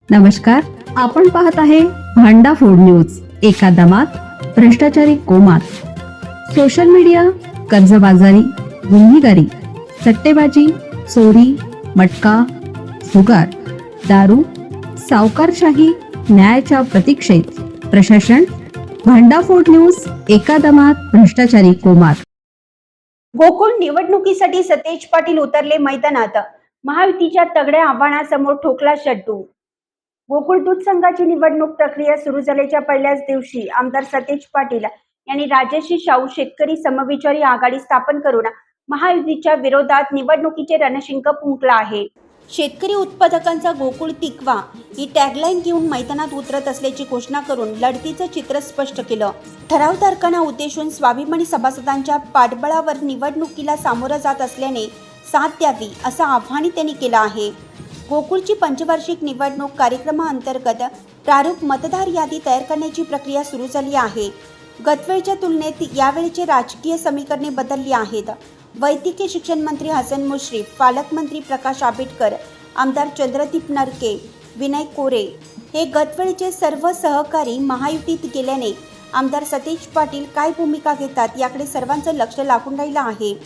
नमस्कार, आपण पाहत आहे भांडा फोड न्यूज. एका दमात भ्रष्टाचारी कोमात. सोशल मीडिया, कर्जबाजारी, गुन्हेगारी, सट्टेबाजी, चोरी, मटका, जुगार, दारू, सावकारशाही, न्यायाच्या प्रतीक्षेत प्रशासन. भांडाफोड न्यूज. एका दमात भ्रष्टाचारी कोमात. गोकुळ निवडणुकीसाठी सतेज पाटील उतरले मैदानात. महायुतीच्या तगड्या आव्हानासमोर ठोकला शड्डू. गोकुळ दूध संघाची निवडणूक प्रक्रिया सुरू झाल्याच्या पहिल्याच दिवशी आमदार सतेज पाटील यांनी राजर्षी शाहू शेतकरी समविचारी आघाडी स्थापन करून महायुतीच्या विरोधात निवडणुकीचे रणशिंग फुंकला आहे. शेतकरी उत्पादकांचा गोकुळ टिकवा ही टॅगलाईन घेऊन मैदानात उतरत असल्याची घोषणा करून लढतीचं चित्र स्पष्ट केलं. ठरावधारकांना उद्देशून स्वाभिमानी सभासदांच्या पाठबळावर निवडणुकीला सामोरं जात असल्याने साथ द्यावी असं आव्हान त्यांनी केलं आहे. गोकुळची पंचवार्षिक निवडणूक कार्यक्रमाअंतर्गत प्रारूप मतदार यादी तयार करण्याची प्रक्रिया सुरू झाली आहे. गतवेळच्या तुलनेत यावेळीचे राजकीय समीकरणे बदलली आहेत. वैद्यकीय शिक्षण मंत्री हसन मुश्रीफ, पालकमंत्री प्रकाश आंबेडकर, आमदार चंद्रदीप नरके, विनय कोरे हे गतवेळीचे सर्व सहकारी महायुतीत गेल्याने आमदार सतेज पाटील काय भूमिका घेतात याकडे सर्वांचं लक्ष लागून राहिलं आहे.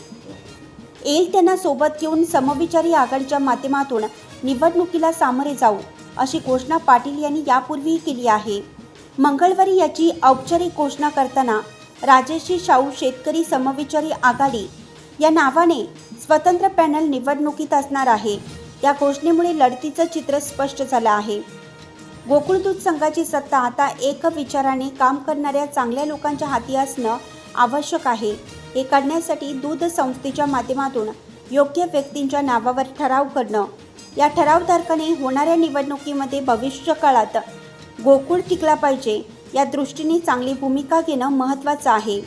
येईल त्यांना सोबत घेऊन समविचारी आघाडीच्या माध्यमातून निवडणुकीला सामोरे जाऊ अशी घोषणा पाटील यांनी यापूर्वीही केली आहे. मंगळवारी याची औपचारिक घोषणा करताना राजर्षी शाहू शेतकरी समविचारी आघाडी या नावाने स्वतंत्र पॅनल निवडणुकीत असणार आहे. या घोषणेमुळे लढतीचं चित्र स्पष्ट झालं आहे. गोकुळ दूध संघाची सत्ता आता एक विचाराने काम करणाऱ्या चांगल्या लोकांच्या हाती असणं आवश्यक आहे. हे करण्यासाठी दूध संस्थेच्या माध्यमातून योग्य व्यक्तींच्या नावावर ठराव करणं, या ठरावधारकाने होणाऱ्या निवडणुकीमध्ये भविष्यकाळात गोकुळ टिकला पाहिजे या दृष्टीने चांगली भूमिका घेणं महत्त्वाचं आहे.